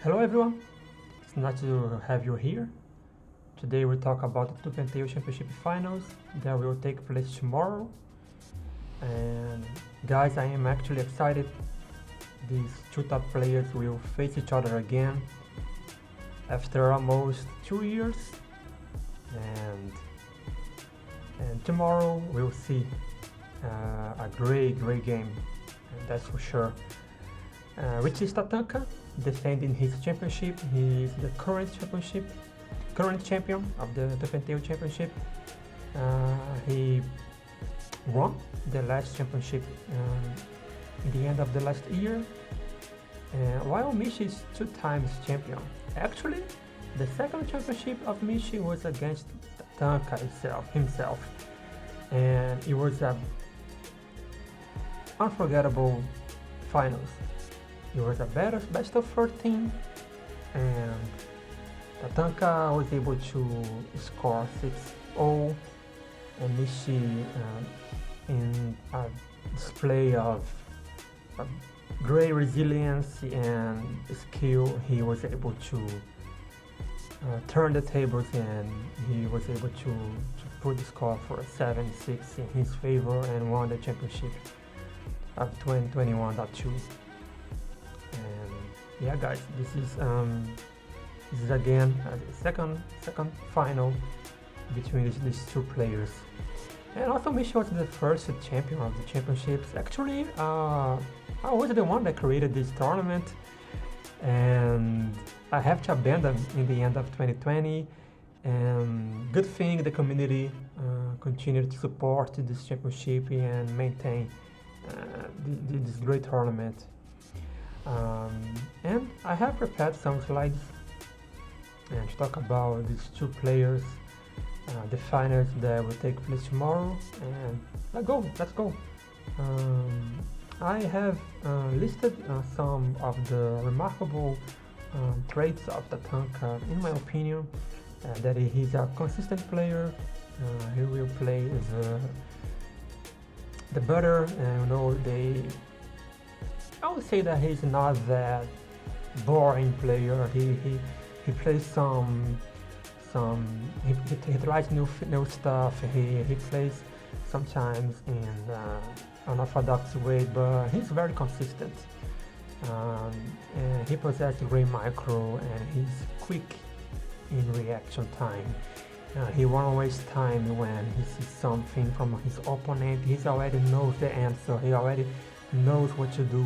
Hello everyone, it's nice to have you here. Today we talk about the Tupentale Championship Finals that will take place tomorrow. And guys, I am actually excited. These two top players will face each other again after almost 2 years. And tomorrow we'll see a great game, and that's for sure. Richie Tatanka defending his championship. He is the current champion of the Tupentale Championship. He won the last championship in the end of the last year. While Michi is two times champion, actually, the second championship of Michi was against Tatanka himself, and it was a unforgettable finals. It was a best of 14, and Tatanka was able to score 6-0, and Michi in a display of great resilience and skill, he was able to turn the tables, and he was able to put the score for 7-6 in his favor and won the championship of 2021-2. And yeah, guys, this is again the second final between these two players. And also, Michi was the first champion of the championships. Actually, I was the one that created this tournament, and I have to abandon in the end of 2020. And good thing the community continued to support this championship and maintain this great tournament. And I have prepared some slides and to talk about these two players, the finals that will take place tomorrow. And let's go. I have listed some of the remarkable traits of Tatanka, in my opinion. That he's a consistent player. He will play the better, and I would say that he's not that boring player. He plays he tries new stuff. He plays sometimes in unorthodox way, but he's very consistent. And he possesses great micro, and he's quick in reaction time. He won't waste time when he sees something from his opponent. He already knows the answer. He already knows what to do.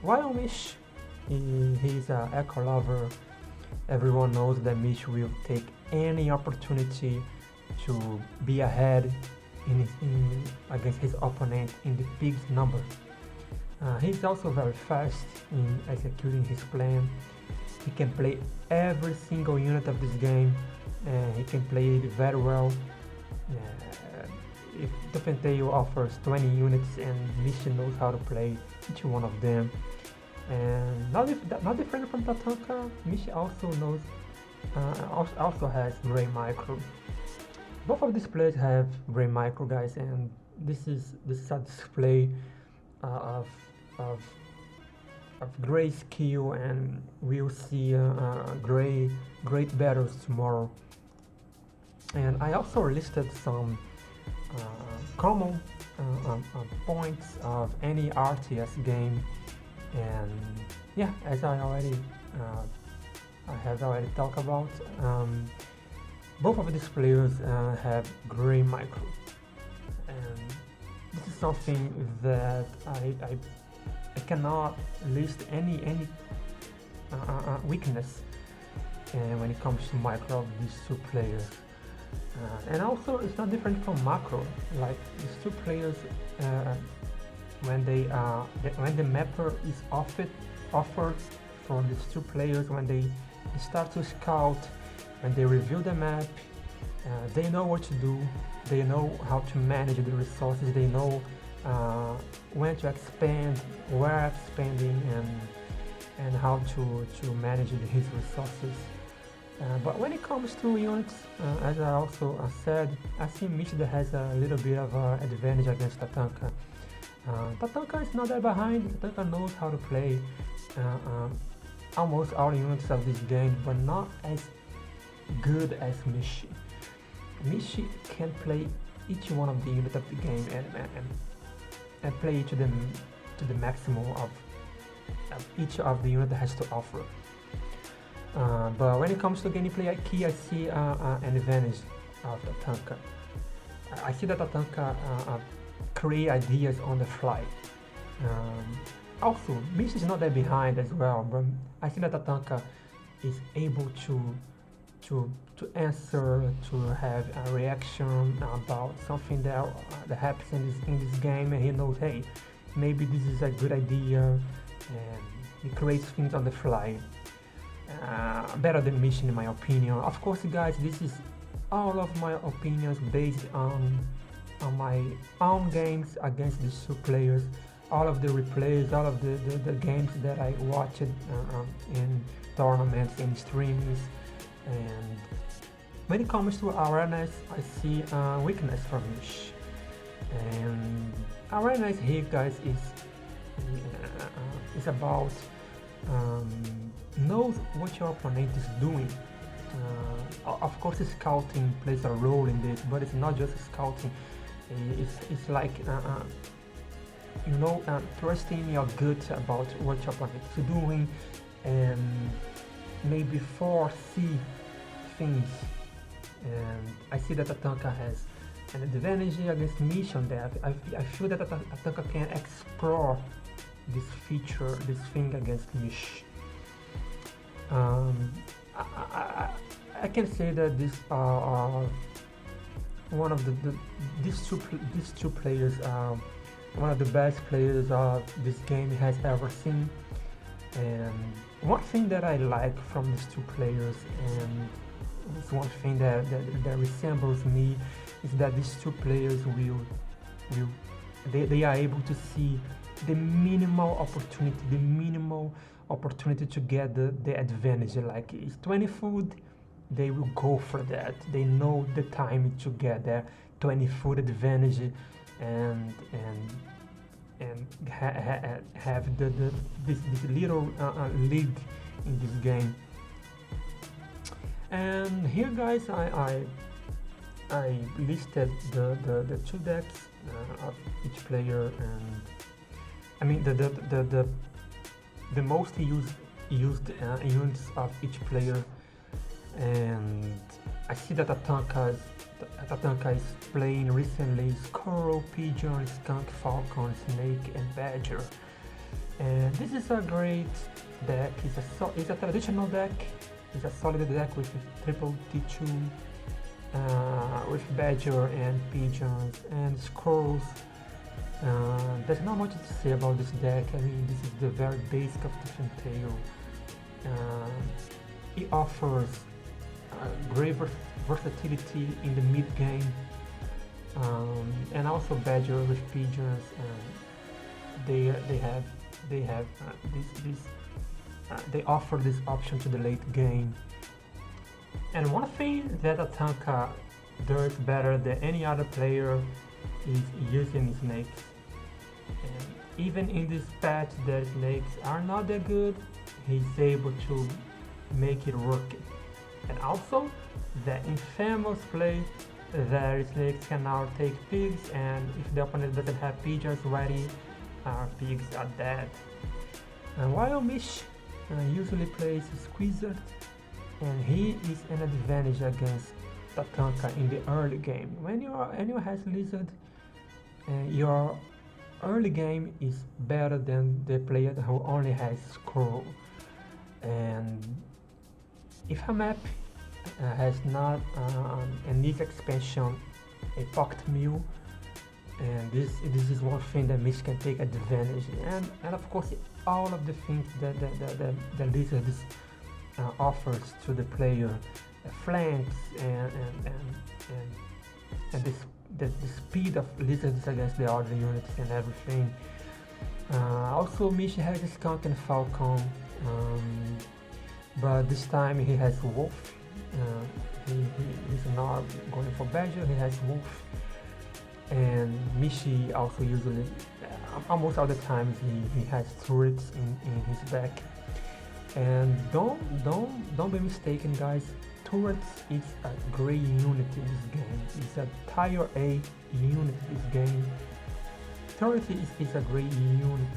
While Mish, he's an echo lover. Everyone knows that Mish will take any opportunity to be ahead against his opponent in the biggest number. He's also very fast in executing his plan. He can play every single unit of this game, and he can play it very well. If Tupentale offers 20 units, and Mish knows how to play each one of them. And not different from Tatanka, Michi also knows, also has great micro. Both of these players have great micro, guys, and this is a display of great skill, and we'll see great battles tomorrow. And I also listed some common points of any RTS game. And yeah, as I have already talked about, both of these players have great micro, and this is something that I cannot list any weakness when it comes to micro of these two players. And also, it's not different from macro. Like these two players, when the mapper is offered for these two players, when they start to scout, when they review the map, they know what to do. They know how to manage the resources. They know when to expand, where expanding, and how to manage his resources. But when it comes to units, as I also said, I see Michida has a little bit of advantage against Tatanka. Tatanka is not that behind. Tatanka knows how to play. almost all units of this game, but not as good as Mishi. Mishi can play each one of the units of the game and play to the maximum of each of the unit has to offer. But when it comes to gameplay IQ, I see an advantage of Tatanka. I see that Tatanka create ideas on the fly. Also, Mishi is not that behind as well, but I see that Tatanka is able to answer, to have a reaction about something that happens in this game, and he knows, hey, maybe this is a good idea, and he creates things on the fly. Better than Mishi in my opinion. Of course, guys, this is all of my opinions based on my own games against these two players, all of the replays, all of the games that I watched in tournaments, in streams. And when it comes to awareness, I see weakness from Mish. And awareness here, guys, is about knows what your opponent is doing. Of course, scouting plays a role in this, but it's not just scouting. It's like trusting your gut about what your opponent is doing, and maybe foresee things. And I see that Tatanka has an advantage against Mish on that. I feel that Tatanka can explore this feature, this thing against Mish. I can say that this one of these two players are one of the best players this game has ever seen. And one thing that I like from these two players, and it's one thing that resembles me, is that these two players they are able to see the minimal opportunity to get the advantage. Like, it's 20 food, they will go for that. They know the time to get their 20 food advantage and have this little lead in this game. And here, guys, I listed the two decks of each player, and I mean the most used units of each player. And I see that Tatanka is playing recently Squirrel, Pigeon, Skunk, Falcon, Snake, and Badger. And this is a great deck. It's a traditional deck. It's a solid deck with triple T2, with Badger and Pigeons and Squirrels. There's not much to say about this deck. I mean, this is the very basic of Differentail. It offers great versatility in the mid game, and also Badger with Pigeons. They offer this option to the late game. And one thing that Tatanka does better than any other player is using snakes. And even in this patch that snakes are not that good, he's able to make it work. And also, the infamous play that snakes can now take pigs, and if the opponent doesn't have pigeons ready, pigs are dead. And while Mish usually plays Squeezer, and he is an advantage against Tatanka in the early game. When you has Lizard, your early game is better than the player who only has Squirrel. And if a map has not in this expansion a pocket mule, and this is one thing that Mish can take advantage, and of course all of the things that the Lizard offers to the player, flanks and the speed of Lizards against the other units and everything. Also, Mish has Skunk and Falcon, but this time he has Wolf. He's not going for Badger, he has Wolf. And Mishi also usually, almost all the times, he has turrets in his back. And don't be mistaken, guys. Turrets is a great unit in this game. It's a tier A unit in this game. Turret is a great unit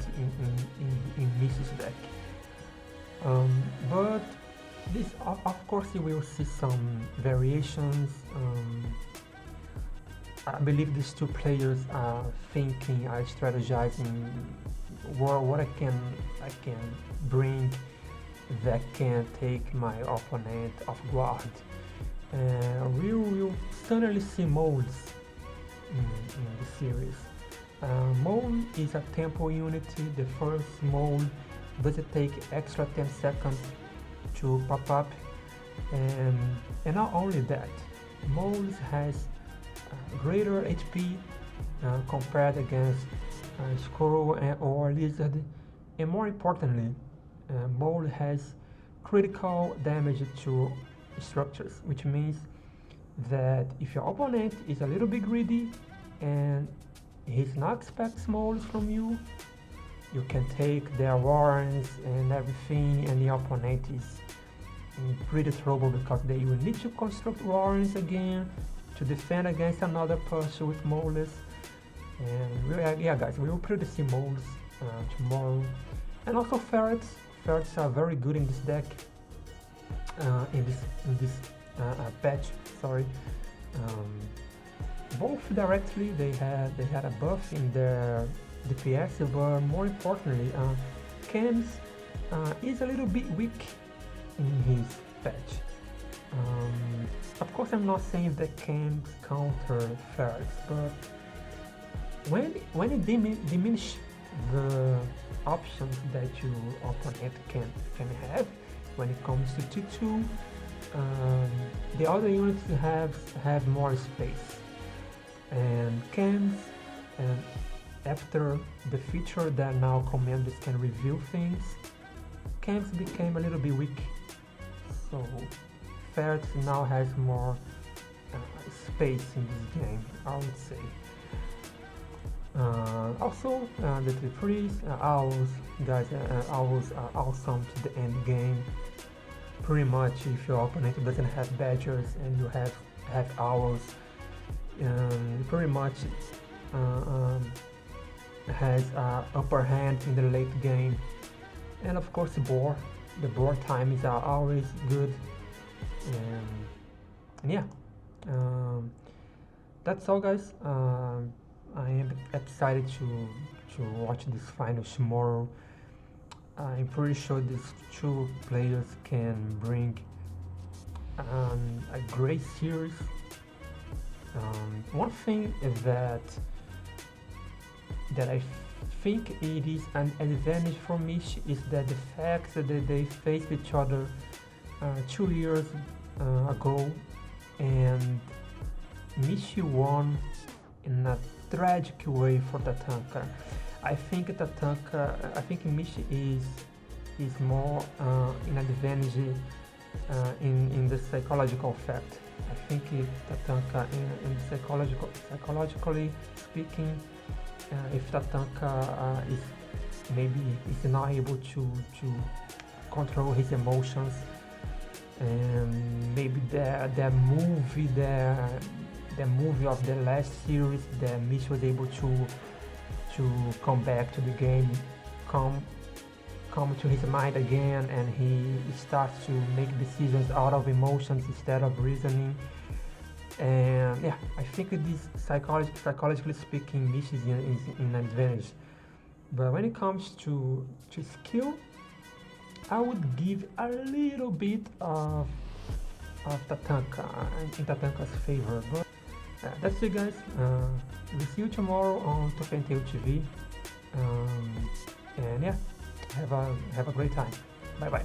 in Mish's deck. But this, of course, you will see some variations. I believe these two players are thinking, are strategizing what I can bring that can take my opponent off guard. We will certainly see molds in the series. Mold is a tempo unity. The first mold doesn't take extra 10 seconds to pop up, and not only that, molds has greater HP compared against squirrel or lizard, and more importantly, mold has critical damage to structures, which means that if your opponent is a little bit greedy and he's not expecting molds from you, you can take their warrants and everything, and the opponent is in pretty trouble because they will need to construct warrants again to defend against another person with molds. And yeah, guys, we will probably see molds tomorrow. And also ferrets. Ferrets are very good in this deck. In this patch, sorry. Both directly they had a buff in their DPS, but more importantly, Chems is a little bit weak in his patch. Of course, I'm not saying that Chems counter ferrets, but when it diminish the options that your opponent can have when it comes to T2, the other units have more space. And Chems, after the feature that now commanders can reveal things, Chems became a little bit weak, so Ferret now has more space in this game, I would say. Also, the T3s, owls, guys, owls are awesome to the end game. Pretty much, if your opponent doesn't have badgers and you have owls, pretty much has upper hand in the late game. And of course, the boar times are always good. And yeah, that's all, guys. I am excited to watch this final tomorrow. I'm pretty sure these two players can bring a great series. One thing is that I think it is an advantage for Mish is that the fact that they faced each other 2 years ago, and Mish won in a tragic way for Tatanka. I think Mish is more in advantage in the psychological fact. I think if Tatanka, in psychologically speaking, if Tatanka is not able to control his emotions, and maybe the movie of the last series, that Mish was able to come back to the game, come to his mind again, and he starts to make decisions out of emotions instead of reasoning. And yeah, I think this psychologically speaking, Mish is in advantage. But when it comes to skill, I would give a little bit of Tatanka in Tatanka's favor. But that's it, guys. We'll see you tomorrow on Topenteo TV. And yeah, have a great time. Bye bye.